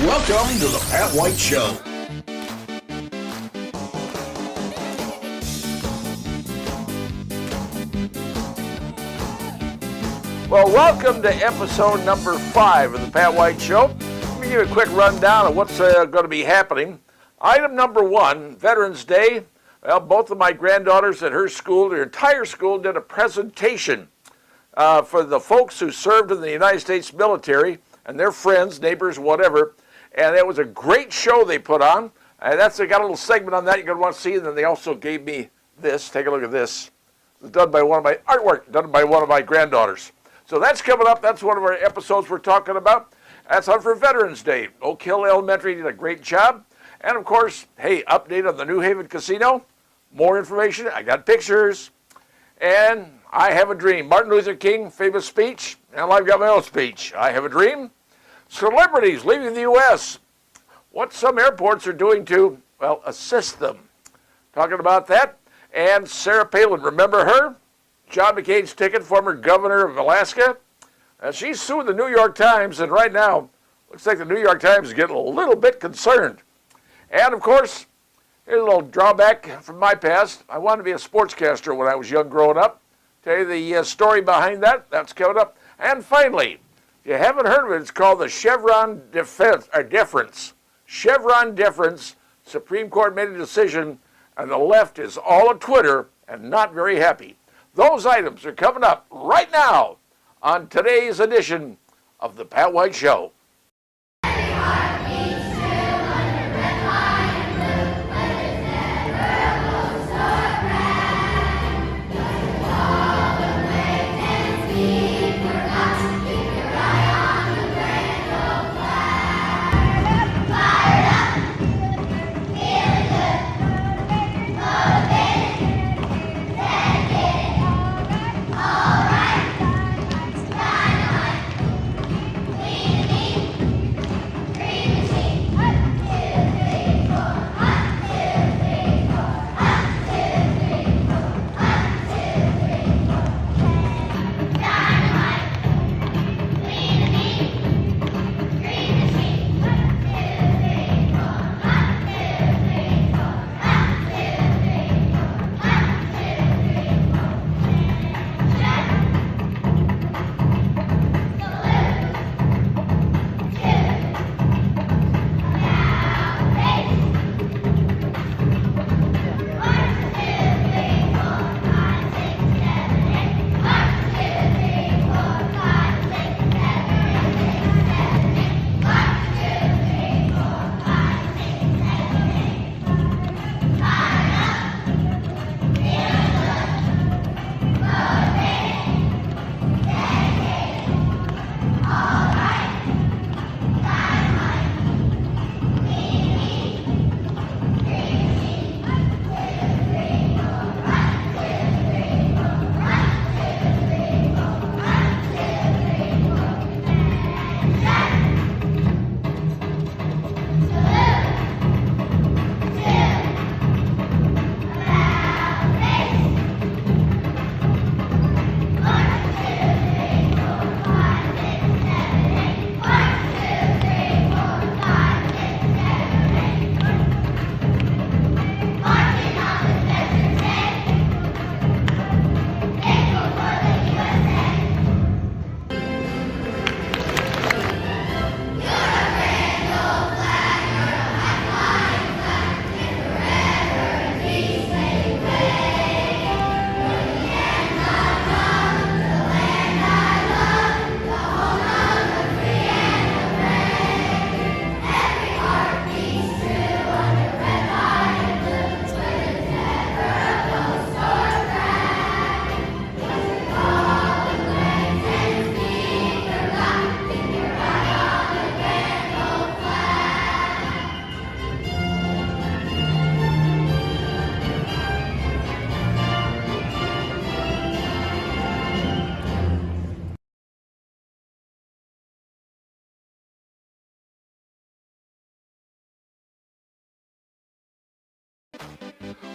Welcome to the Pat White Show. Well, welcome to episode number 5 of the Pat White Show. Let me give you a quick rundown of what's going to be happening. Item number 1, Veterans Day. Well, both of my granddaughters at her school, their entire school, did a presentation for the folks who served in the United States military and their friends, neighbors, whatever. And it was a great show they put on. And they got a little segment on that you're going to want to see. And then they also gave me this. Take a look at this. It's done by one of my artwork, done by one of my granddaughters. So that's coming up. That's one of our episodes we're talking about. That's on for Veterans Day. Oak Hill Elementary did a great job. And of course, hey, update on the New Haven Casino. More information. I got pictures. And I have a dream. Martin Luther King, famous speech. And I've got my own speech. I have a dream. Celebrities leaving the U.S. What some airports are doing to, well, assist them. Talking about that. And Sarah Palin, remember her? John McCain's ticket, former governor of Alaska. She's suing the New York Times, and right now, looks like the New York Times is getting a little bit concerned. And of course, here's a little drawback from my past. I wanted to be a sportscaster when I was young growing up. Tell you the story behind that. That's coming up. And finally, if you haven't heard of it, it's called the Chevron Deference. Chevron Deference. Supreme Court made a decision, and the left is all on Twitter and not very happy. Those items are coming up right now on today's edition of the Pat White Show.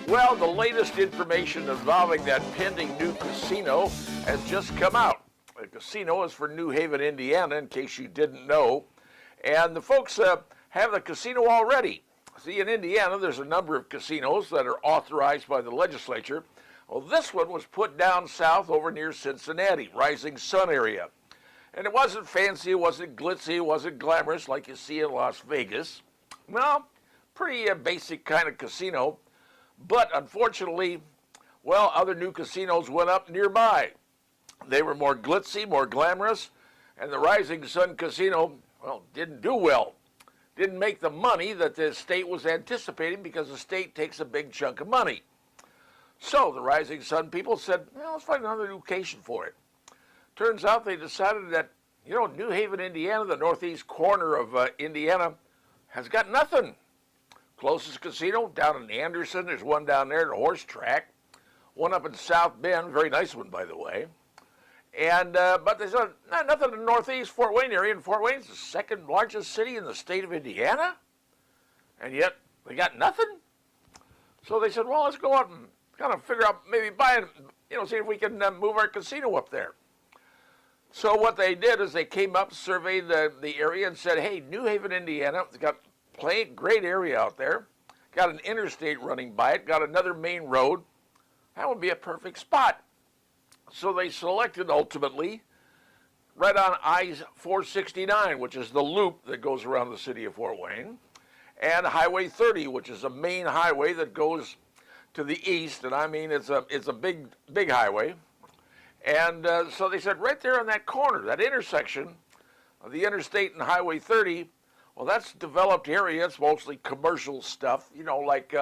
Well, the latest information involving that pending new casino has just come out. The casino is for New Haven, Indiana, in case you didn't know. And the folks have the casino already. See, in Indiana, there's a number of casinos that are authorized by the legislature. Well, this one was put down south over near Cincinnati, Rising Sun area. And it wasn't fancy, it wasn't glitzy, it wasn't glamorous like you see in Las Vegas. No, pretty basic kind of casino. But unfortunately, well, other new casinos went up nearby. They were more glitzy, more glamorous, and the Rising Sun Casino, well, didn't do well. Didn't make the money that the state was anticipating because the state takes a big chunk of money. So the Rising Sun people said, well, let's find another location for it. Turns out they decided that, New Haven, Indiana, the northeast corner of Indiana, has got nothing. Closest casino down in Anderson, there's one down there, the horse track. One up in South Bend, very nice one, by the way. And but there's nothing in the northeast Fort Wayne area, and Fort Wayne's the second largest city in the state of Indiana, and yet they got nothing. So they said, well, let's go out and kind of figure out, maybe buy it, see if we can move our casino up there. So what they did is they came up, surveyed the area, and said, hey, New Haven, Indiana, it's got great area out there, got an interstate running by it, got another main road. That would be a perfect spot. So they selected ultimately right on I-469, which is the loop that goes around the city of Fort Wayne, and Highway 30, which is a main highway that goes to the east, and I mean it's a big highway. And so they said right there on that corner, that intersection of the interstate and Highway 30, well, that's developed area. It's mostly commercial stuff, like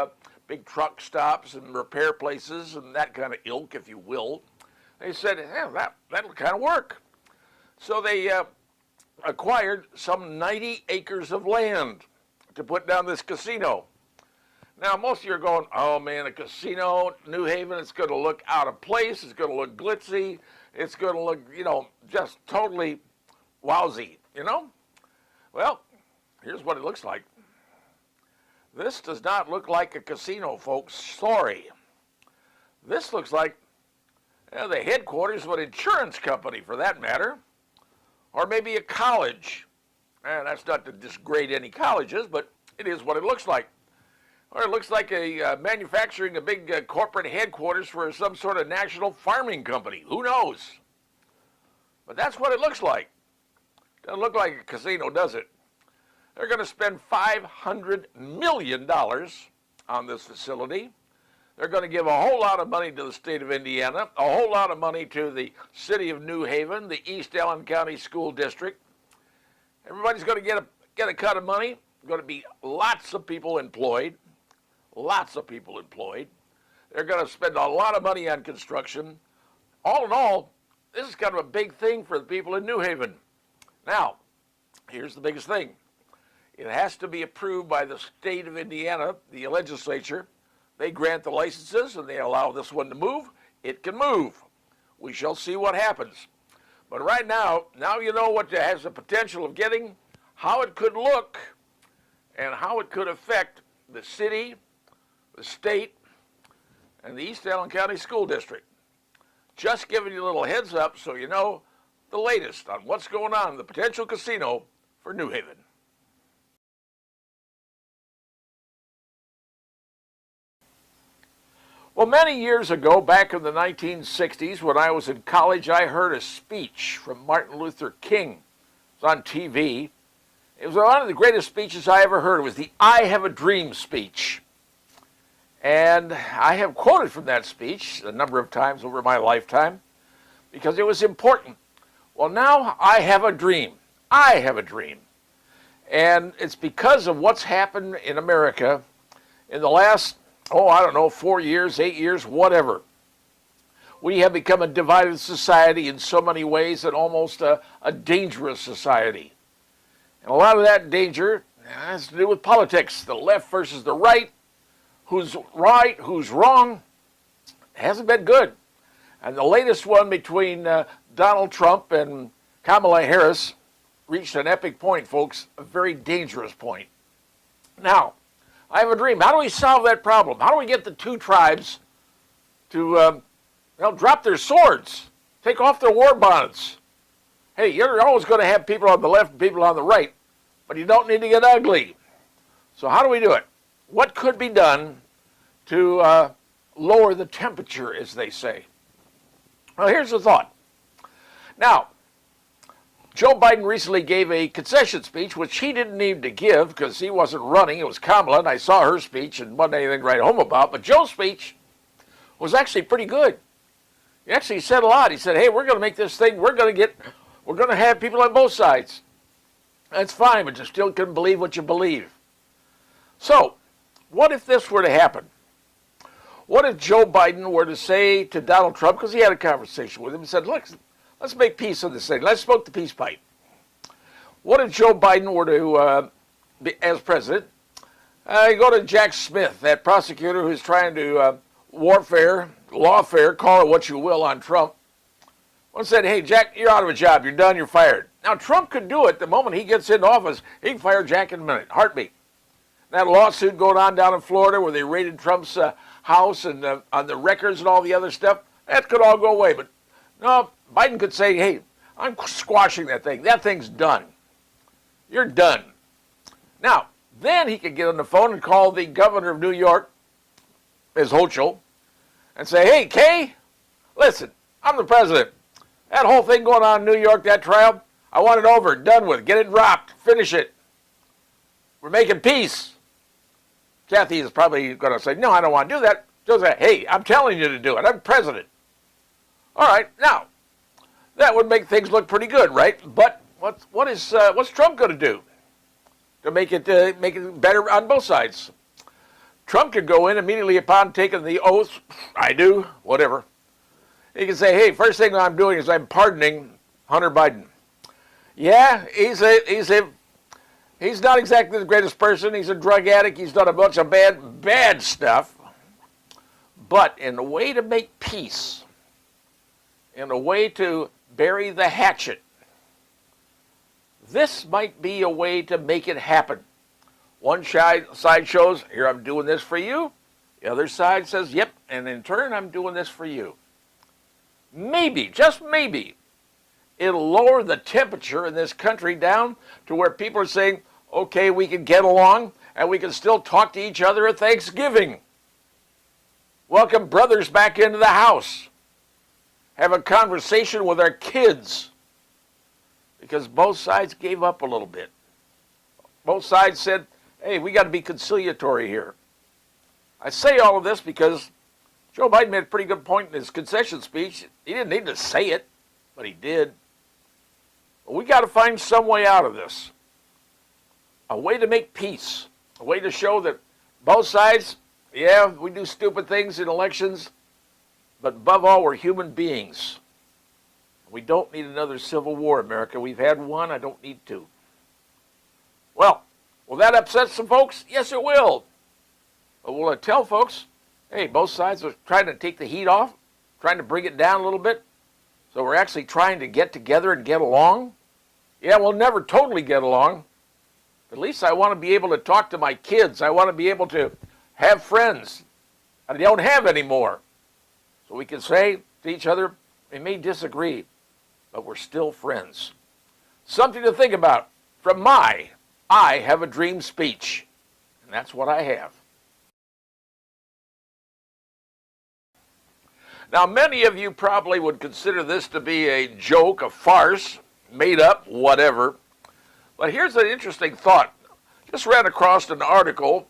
big truck stops and repair places and that kind of ilk, if you will. They said, yeah, that'll kind of work. So they acquired some 90 acres of land to put down this casino. Now, most of you are going, oh, man, a casino, New Haven, it's going to look out of place. It's going to look glitzy. It's going to look, just totally wowsy, Well, here's what it looks like. This does not look like a casino, folks. Sorry. This looks like the headquarters of an insurance company, for that matter, or maybe a college. And that's not to disgrade any colleges, but it is what it looks like. Or it looks like a big corporate headquarters for some sort of national farming company. Who knows? But that's what it looks like. Doesn't look like a casino, does it? They're going to spend $500 million on this facility. They're going to give a whole lot of money to the state of Indiana, a whole lot of money to the city of New Haven, the East Allen County School District. Everybody's going to get a cut of money. Going to be lots of people employed. Lots of people employed. They're going to spend a lot of money on construction. All in all, this is kind of a big thing for the people in New Haven. Now, here's the biggest thing. It has to be approved by the state of Indiana, the legislature. They grant the licenses and they allow this one to move. It can move. We shall see what happens. But right now you know what it has the potential of getting, how it could look, and how it could affect the city, the state, and the East Allen County School District. Just giving you a little heads up so you know the latest on what's going on in the potential casino for New Haven. Well, many years ago, back in the 1960s, when I was in college, I heard a speech from Martin Luther King. It was on TV. It was one of the greatest speeches I ever heard. It was the I Have a Dream speech. And I have quoted from that speech a number of times over my lifetime because it was important. Well, now I have a dream. I have a dream. And it's because of what's happened in America in the last 4 years, 8 years, whatever. We have become a divided society in so many ways and almost a dangerous society. And a lot of that danger has to do with politics, the left versus the right, who's right, who's wrong. It hasn't been good. And the latest one between Donald Trump and Kamala Harris reached an epic point, folks, a very dangerous point. Now, I have a dream. How do we solve that problem? How do we get the two tribes to drop their swords, take off their war bonds? Hey, you're always going to have people on the left and people on the right, but you don't need to get ugly. So how do we do it? What could be done to lower the temperature, as they say? Well, here's the thought. Now, Joe Biden recently gave a concession speech, which he didn't need to give because he wasn't running. It was Kamala, and I saw her speech and wasn't anything to write home about. But Joe's speech was actually pretty good. He actually said a lot. He said, hey, we're going to make this thing, we're going to have people on both sides. That's fine, but you still couldn't believe what you believe. So, what if this were to happen? What if Joe Biden were to say to Donald Trump, because he had a conversation with him, and said, look, let's make peace on this thing. Let's smoke the peace pipe. What if Joe Biden were to, as president, go to Jack Smith, that prosecutor who's trying to lawfare, call it what you will, on Trump, and said, hey, Jack, you're out of a job. You're done. You're fired. Now, Trump could do it the moment he gets into office. He can fire Jack in a minute. Heartbeat. That lawsuit going on down in Florida where they raided Trump's house and on the records and all the other stuff, that could all go away. But no, Biden could say, hey, I'm squashing that thing. That thing's done. You're done. Now, then he could get on the phone and call the governor of New York, Ms. Hochul, and say, hey, Kay, listen, I'm the president. That whole thing going on in New York, that trial, I want it over, done with. Get it dropped. Finish it. We're making peace. Kathy is probably going to say, no, I don't want to do that. She'll say, hey, I'm telling you to do it. I'm president. All right, now, that would make things look pretty good, right? But what's Trump going to do to make it better on both sides? Trump could go in immediately upon taking the oath, I do, whatever. He can say, hey, first thing I'm doing is I'm pardoning Hunter Biden. Yeah, he's not exactly the greatest person. He's a drug addict. He's done a bunch of bad stuff. But in a way to make peace, in a way to bury the hatchet, this might be a way to make it happen. One side shows, here, I'm doing this for you. The other side says, yep, and in turn, I'm doing this for you. Maybe, just maybe, it'll lower the temperature in this country down to where people are saying, okay, we can get along and we can still talk to each other at Thanksgiving. Welcome brothers back into the house. Have a conversation with our kids. Because both sides gave up a little bit. Both sides said, hey, we got to be conciliatory here. I say all of this because Joe Biden made a pretty good point in his concession speech. He didn't need to say it, but he did. But we got to find some way out of this. A way to make peace. A way to show that both sides, yeah, we do stupid things in elections, but above all, we're human beings. We don't need another civil war, America. We've had one. I don't need two. Well, will that upset some folks? Yes, it will. But will it tell folks, hey, both sides are trying to take the heat off, trying to bring it down a little bit, so we're actually trying to get together and get along? Yeah, we'll never totally get along. At least I want to be able to talk to my kids. I want to be able to have friends I don't have anymore. So we can say to each other, we may disagree, but we're still friends. Something to think about from my I Have a Dream speech. And that's what I have. Now, many of you probably would consider this to be a joke, a farce, made up, whatever. But here's an interesting thought. Just ran across an article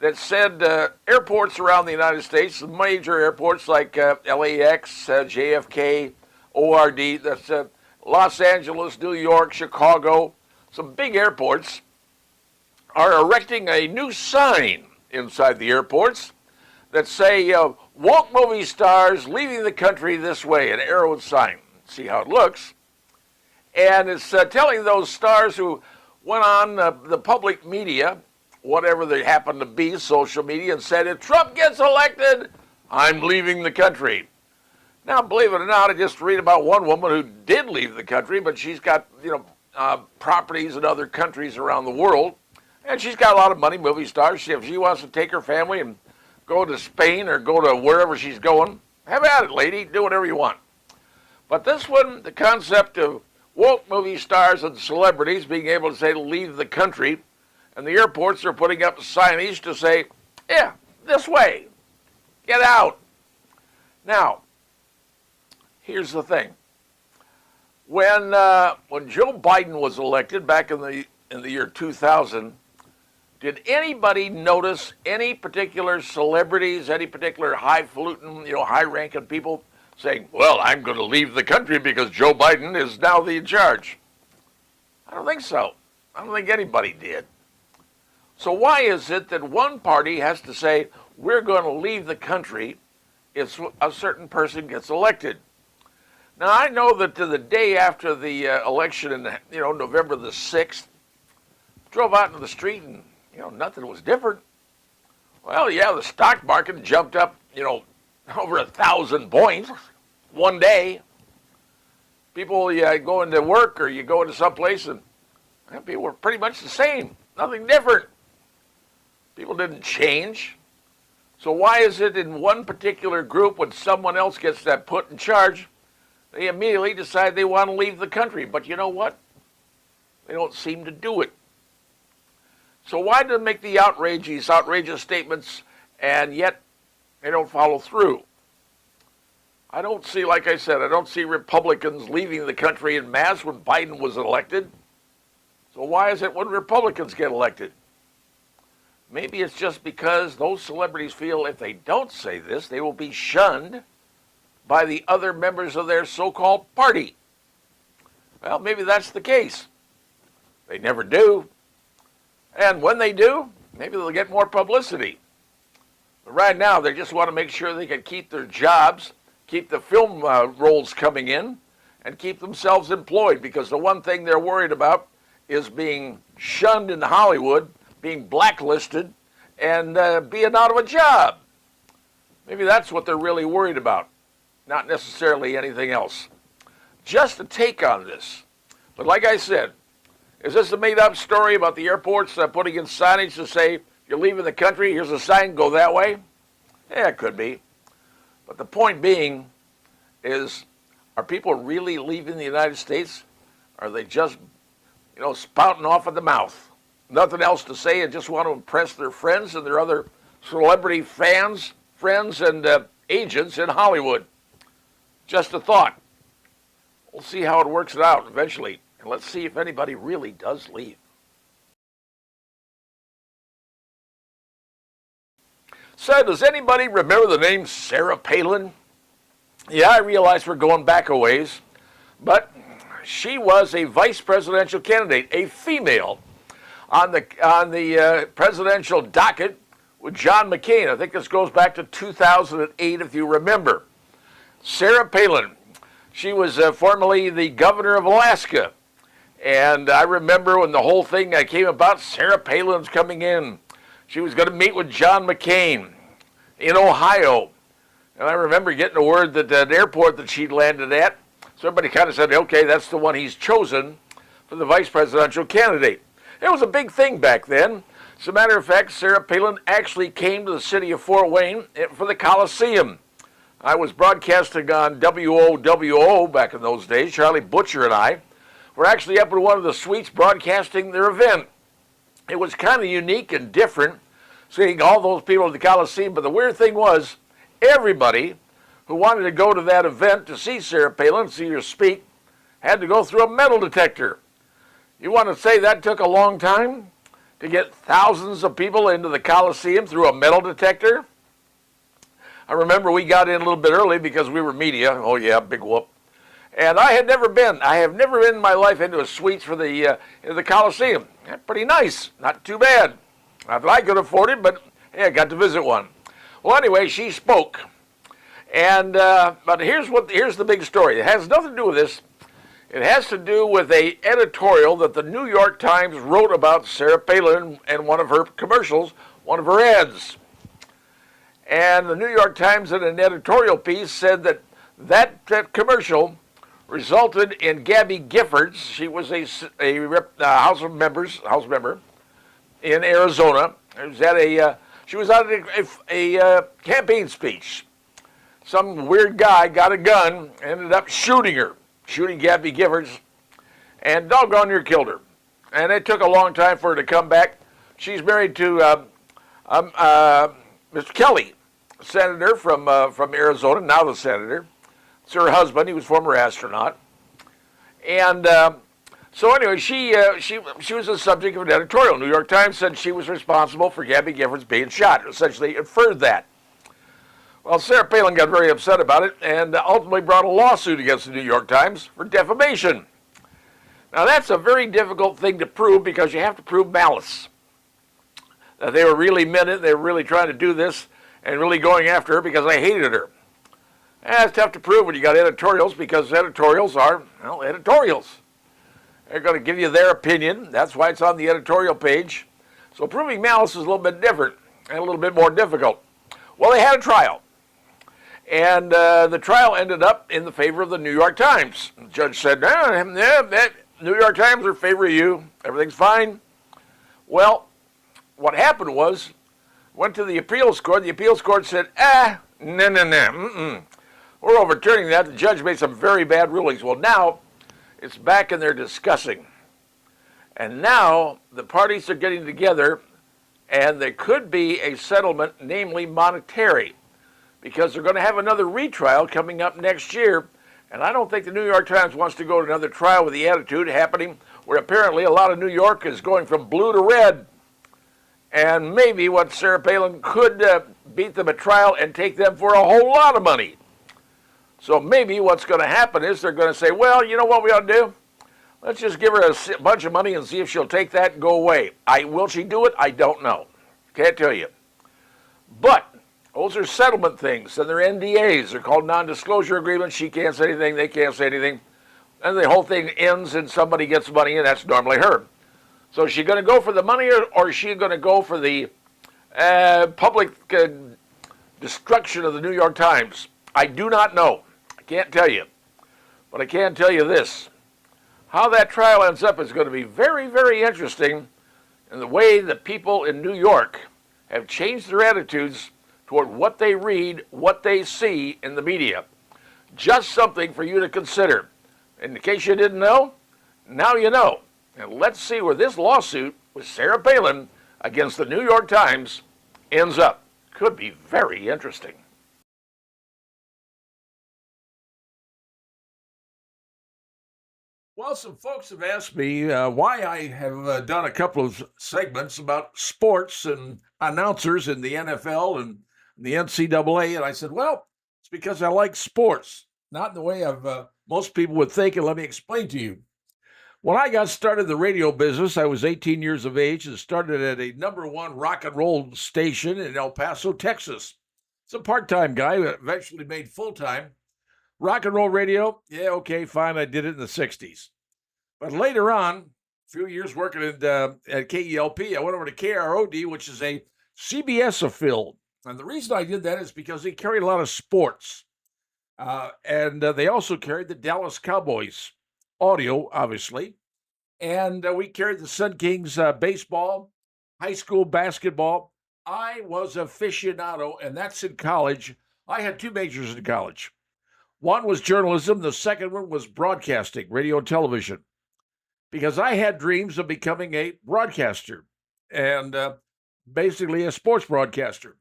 that said airports around the United States, major airports like LAX, JFK, ORD, that's Los Angeles, New York, Chicago, some big airports, are erecting a new sign inside the airports that say, woke movie stars leaving the country this way, an arrowed sign. See how it looks. And it's telling those stars who went on the public media, whatever they happen to be, social media, and said, if Trump gets elected, I'm leaving the country. Now, believe it or not, I just read about one woman who did leave the country, but she's got, properties in other countries around the world, and she's got a lot of money, movie stars. If she wants to take her family and go to Spain or go to wherever she's going, have at it, lady. Do whatever you want. But this one, the concept of woke movie stars and celebrities being able to say to leave the country, And the airports are putting up signage to say, yeah, this way, get out. Now, here's the thing. When Joe Biden was elected back in the year 2000, did anybody notice any particular celebrities, any particular highfalutin, high-ranking people saying, well, I'm going to leave the country because Joe Biden is now in charge? I don't think so. I don't think anybody did. So why is it that one party has to say, we're going to leave the country if a certain person gets elected? Now, I know that to the day after the election in, November the 6th, drove out into the street and, nothing was different. Well, yeah, the stock market jumped up, over 1,000 points one day. People, go into work or you go into someplace and people were pretty much the same. Nothing different. People didn't change. So why is it in one particular group when someone else gets that put in charge, they immediately decide they want to leave the country? But you know what? They don't seem to do it. So why do they make these outrageous statements, and yet they don't follow through? I don't see, like I said, I don't see Republicans leaving the country en masse when Biden was elected. So why is it when Republicans get elected? Maybe it's just because those celebrities feel if they don't say this, they will be shunned by the other members of their so-called party. Well, maybe that's the case. They never do. And when they do, maybe they'll get more publicity. But right now, they just want to make sure they can keep their jobs, keep the film roles coming in, and keep themselves employed, because the one thing they're worried about is being shunned in Hollywood, being blacklisted, and being out of a job. Maybe that's what they're really worried about, not necessarily anything else. Just a take on this. But like I said, is this a made-up story about the airports putting in signage to say, you're leaving the country, here's a sign, go that way? Yeah, it could be. But the point being is, are people really leaving the United States? Are they just, spouting off at the mouth? Nothing else to say and just want to impress their friends and their other celebrity friends, and agents in Hollywood? Just a thought. We'll see how it works out eventually. And let's see if anybody really does leave. So, does anybody remember the name Sarah Palin? Yeah, I realize we're going back a ways, but she was a vice presidential candidate, a female, on the presidential docket with John McCain. I think this goes back to 2008, if you remember. Sarah Palin, she was formerly the governor of Alaska. And I remember when the whole thing came about, Sarah Palin's coming in. She was going to meet with John McCain in Ohio. And I remember getting a word that the airport that she'd landed at, so everybody kind of said, okay, that's the one he's chosen for the vice presidential candidate. It was a big thing back then. As a matter of fact, Sarah Palin actually came to the city of Fort Wayne for the Coliseum. I was broadcasting on WOWO back in those days. Charlie Butcher and I were actually up in one of the suites broadcasting their event. It was kind of unique and different, seeing all those people at the Coliseum. But the weird thing was, everybody who wanted to go to that event to see Sarah Palin, see her speak, had to go through a metal detector. You want to say that took a long time to get thousands of people into the Coliseum through a metal detector? I remember we got in a little bit early because we were media. Oh yeah, big whoop. And I have never been in my life into a suite for the Coliseum. Pretty nice, not too bad. Not that I could afford it, but hey, I got to visit one. Well, anyway, she spoke. And but here's the big story. It has nothing to do with this. It has to do with an editorial that the New York Times wrote about Sarah Palin and one of her commercials, one of her ads. And the New York Times, in an editorial piece, said that commercial resulted in Gabby Giffords. She was a House member in Arizona. She was at a campaign speech. Some weird guy got a gun, ended up shooting Gabby Giffords, and doggone near killed her. And it took a long time for her to come back She's married to Mr. Kelly, senator from Arizona, now the senator. It's her husband. He was a former astronaut. And so anyway, she was the subject of an editorial. New York Times said she was responsible for Gabby Giffords being shot. Essentially inferred that. Well, Sarah Palin got very upset about it and ultimately brought a lawsuit against the New York Times for defamation. Now, that's a very difficult thing to prove because you have to prove malice. That they were really meant it, they were really trying to do this and really going after her because they hated her. And it's tough to prove when you got editorials because editorials are, well, editorials. They're going to give you their opinion. That's why it's on the editorial page. So proving malice is a little bit different and a little bit more difficult. Well, they had a trial. And the trial ended up in the favor of the New York Times. The judge said, New York Times are in favor of you. Everything's fine. Well, what happened was, went to the appeals court. The appeals court said, no. We're overturning that. The judge made some very bad rulings. Well, now it's back and they're discussing. And now the parties are getting together and there could be a settlement, namely monetary, because they're going to have another retrial coming up next year. And I don't think the New York Times wants to go to another trial with the attitude happening where apparently a lot of New York is going from blue to red. And maybe what Sarah Palin could beat them at trial and take them for a whole lot of money. So maybe what's going to happen is they're going to say, well, you know what we ought to do? Let's just give her a bunch of money and see if she'll take that and go away. Will she do it? I don't know. Can't tell you. But those are settlement things, and they're NDAs. They're called non-disclosure agreements. She can't say anything. They can't say anything. And the whole thing ends and somebody gets money, and that's normally her. So is she going to go for the money, or is she going to go for the public destruction of the New York Times? I do not know. I can't tell you. But I can tell you this. How that trial ends up is going to be very, very interesting in the way that people in New York have changed their attitudes toward what they read, what they see in the media. Just something for you to consider. In case you didn't know, now you know. And let's see where this lawsuit with Sarah Palin against the New York Times ends up. Could be very interesting. Well, some folks have asked me why I have done a couple of segments about sports and announcers in the NFL and the NCAA, and I said, well, it's because I like sports, not in the way of most people would think, and let me explain to you. When I got started in the radio business, I was 18 years of age and started at a #1 rock and roll station in El Paso, Texas. It's a part-time guy who eventually made full-time. Rock and roll radio, yeah, okay, fine, I did it in the 60s. But later on, a few years working at KELP, I went over to KROD, which is a CBS affiliate. And the reason I did that is because they carried a lot of sports. And they also carried the Dallas Cowboys audio, obviously. And we carried the Sun Kings baseball, high school basketball. I was aficionado, and that's in college. I had 2 majors in college. One was journalism. The second one was broadcasting, radio and television. Because I had dreams of becoming a broadcaster and basically a sports broadcaster.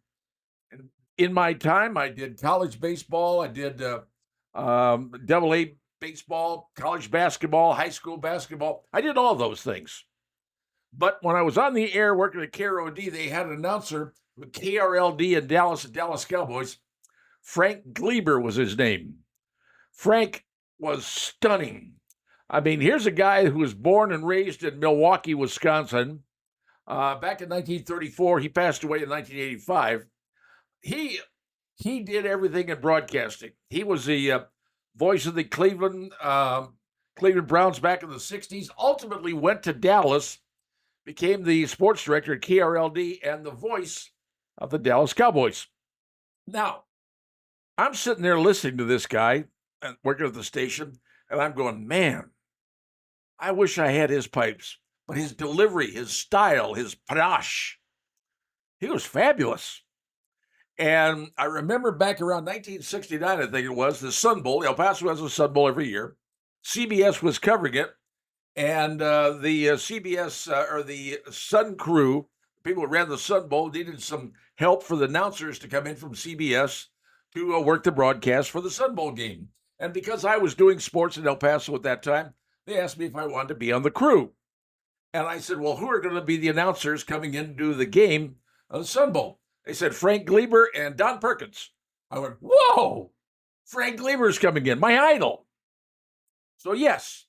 And in my time, I did college baseball. I did AA baseball, college basketball, high school basketball. I did all those things. But when I was on the air working at KROD, they had an announcer with KRLD in Dallas, the Dallas Cowboys. Frank Gleber was his name. Frank was stunning. I mean, here's a guy who was born and raised in Milwaukee, Wisconsin. Back in 1934, he passed away in 1985. He did everything in broadcasting. He was the voice of the Cleveland Browns back in the 60s, ultimately went to Dallas, became the sports director at KRLD, and the voice of the Dallas Cowboys. Now, I'm sitting there listening to this guy working at the station, and I'm going, man, I wish I had his pipes. But his delivery, his style, his panache, he was fabulous. And I remember back around 1969, I think it was, the Sun Bowl. El Paso has a Sun Bowl every year. CBS was covering it. And the CBS, or the Sun crew, people who ran the Sun Bowl needed some help for the announcers to come in from CBS to work the broadcast for the Sun Bowl game. And because I was doing sports in El Paso at that time, they asked me if I wanted to be on the crew. And I said, well, who are going to be the announcers coming in to do the game of the Sun Bowl? They said Frank Gleber and Don Perkins. I went, whoa, Frank Gleber's coming in, my idol. So yes,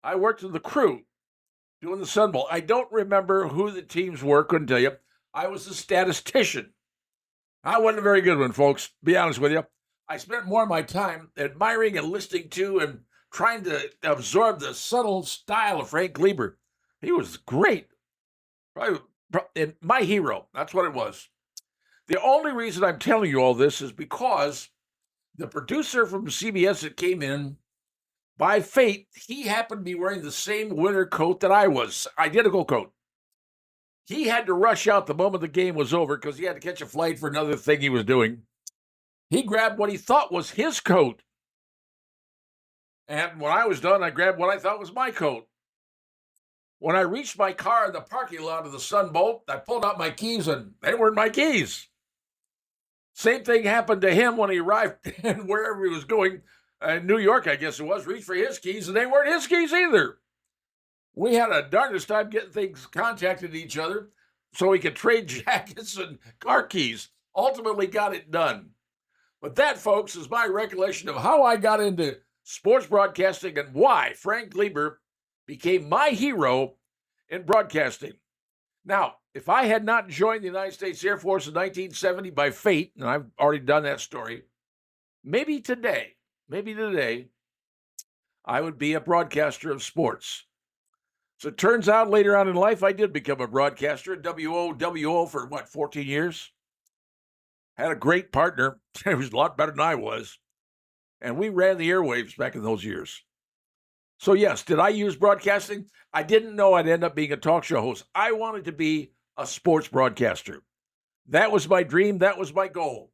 I worked in the crew doing the Sun Bowl. I don't remember who the teams were, couldn't tell you. I was a statistician. I wasn't a very good one, folks, to be honest with you. I spent more of my time admiring and listening to and trying to absorb the subtle style of Frank Gleber. He was great. Probably my hero. That's what it was. The only reason I'm telling you all this is because the producer from CBS that came in, by fate, he happened to be wearing the same winter coat that I was, identical coat. He had to rush out the moment the game was over because he had to catch a flight for another thing he was doing. He grabbed what he thought was his coat. And when I was done, I grabbed what I thought was my coat. When I reached my car in the parking lot of the Sun Bowl, I pulled out my keys and they weren't my keys. Same thing happened to him when he arrived and wherever he was going, in New York, I guess it was, reached for his keys and they weren't his keys either. We had a darndest time getting things contacted each other so we could trade jackets and car keys. Ultimately got it done. But that, folks, is my recollection of how I got into sports broadcasting and why Frank Gleber became my hero in broadcasting. Now, if I had not joined the United States Air Force in 1970 by fate, and I've already done that story, maybe today, I would be a broadcaster of sports. So it turns out later on in life, I did become a broadcaster at WOWO for 14 years? Had a great partner who was a lot better than I was. And we ran the airwaves back in those years. So yes, did I use broadcasting? I didn't know I'd end up being a talk show host. I wanted to be a sports broadcaster. That was my dream. That was my goal.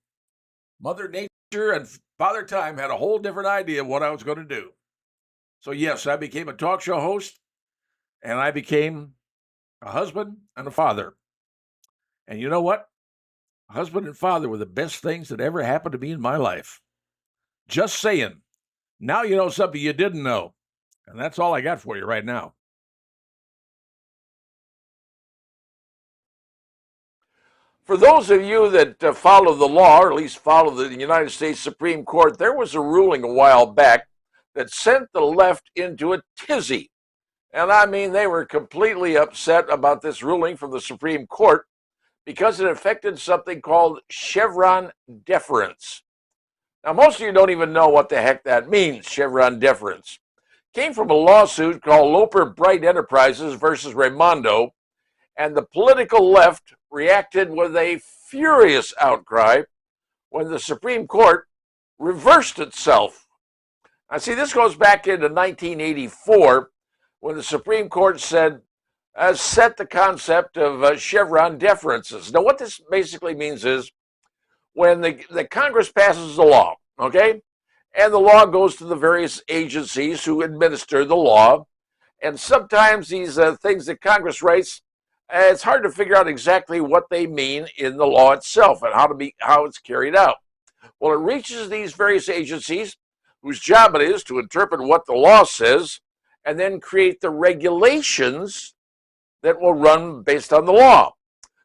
Mother Nature and Father Time had a whole different idea of what I was going to do. So yes, I became a talk show host, and I became a husband and a father. And you know what? Husband and father were the best things that ever happened to me in my life. Just saying. Now you know something you didn't know. And that's all I got for you right now. For those of you that follow the law, or at least follow the United States Supreme Court, there was a ruling a while back that sent the left into a tizzy. And I mean, they were completely upset about this ruling from the Supreme Court because it affected something called Chevron deference. Now, most of you don't even know what the heck that means, Chevron deference. Came from a lawsuit called Loper Bright Enterprises versus Raimondo, and the political left reacted with a furious outcry when the Supreme Court reversed itself. Now, see, this goes back into 1984 when the Supreme Court said, set the concept of Chevron deferences. Now, what this basically means is when the Congress passes a law, okay, and the law goes to the various agencies who administer the law, and sometimes these things that Congress writes, it's hard to figure out exactly what they mean in the law itself and how it's carried out. Well, it reaches these various agencies whose job it is to interpret what the law says and then create the regulations that will run based on the law.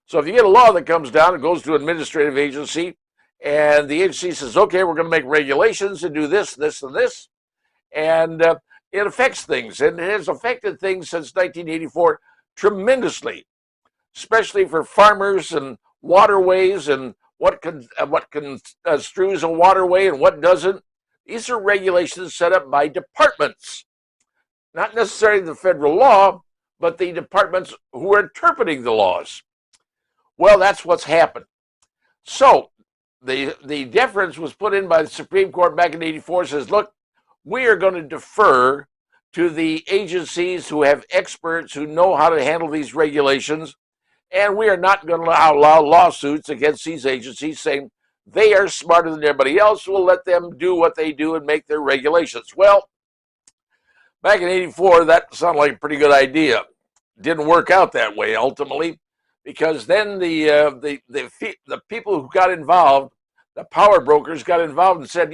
So if you get a law that comes down and goes to an administrative agency, and the agency says, okay, we're going to make regulations and do this, this, and this, and it affects things. And it has affected things since 1984 tremendously, especially for farmers and waterways and what construes a waterway and what doesn't. These are regulations set up by departments, not necessarily the federal law, but the departments who are interpreting the laws. Well, that's what's happened. So the deference was put in by the Supreme Court back in 84, says, look, we are going to defer to the agencies who have experts who know how to handle these regulations, and we are not going to allow lawsuits against these agencies saying they are smarter than everybody else. We'll let them do what they do and make their regulations. Well, back in 84, that sounded like a pretty good idea. Didn't work out that way ultimately, because then the people who got involved, the power brokers got involved and said,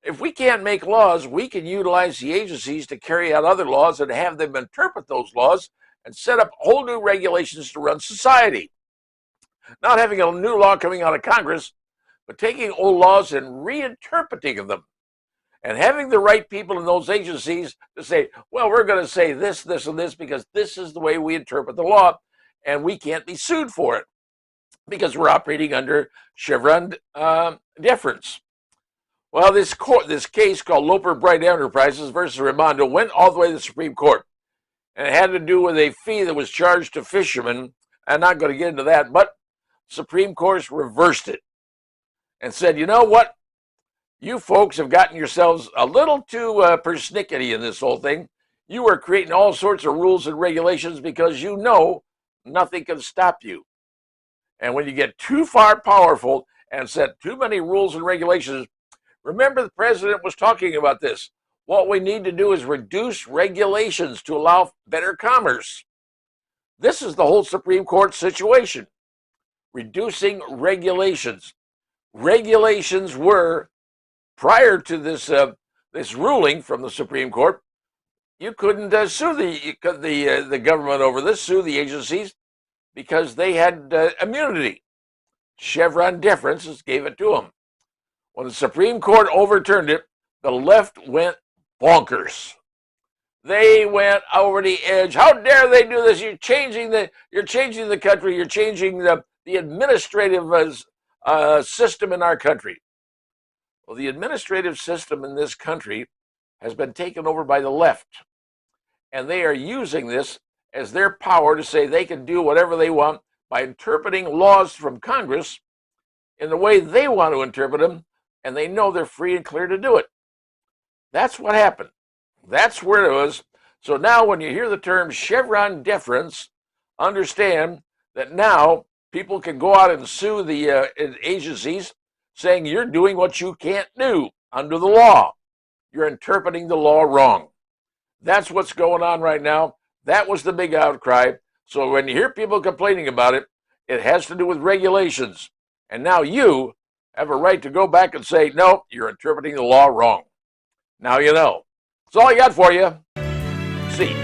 if we can't make laws, we can utilize the agencies to carry out other laws and have them interpret those laws and set up whole new regulations to run society. Not having a new law coming out of Congress, but taking old laws and reinterpreting them and having the right people in those agencies to say, well, we're going to say this, this, and this because this is the way we interpret the law, and we can't be sued for it because we're operating under Chevron deference. Well, this case called Loper Bright Enterprises versus Raimondo went all the way to the Supreme Court, and it had to do with a fee that was charged to fishermen. I'm not going to get into that, but Supreme Court reversed it and said, you know what? You folks have gotten yourselves a little too persnickety in this whole thing. You are creating all sorts of rules and regulations because you know nothing can stop you. And when you get too far powerful and set too many rules and regulations, remember the president was talking about this. What we need to do is reduce regulations to allow better commerce. This is the whole Supreme Court situation. Reducing regulations. Regulations were, prior to this ruling from the Supreme Court, you couldn't sue the government over this, sue the agencies, because they had immunity. Chevron deference gave it to them. When the Supreme Court overturned it, the left went bonkers. They went over the edge. How dare they do this? You're changing the country. You're changing the administrative system in our country. Well, the administrative system in this country has been taken over by the left, and they are using this as their power to say they can do whatever they want by interpreting laws from Congress in the way they want to interpret them, and they know they're free and clear to do it. That's what happened. That's where it was. So now when you hear the term Chevron deference, understand that now people can go out and sue the agencies saying you're doing what you can't do under the law. You're interpreting the law wrong. That's what's going on right now. That was the big outcry. So when you hear people complaining about it, it has to do with regulations. And now you have a right to go back and say, no, you're interpreting the law wrong. Now you know. That's all I got for you. See.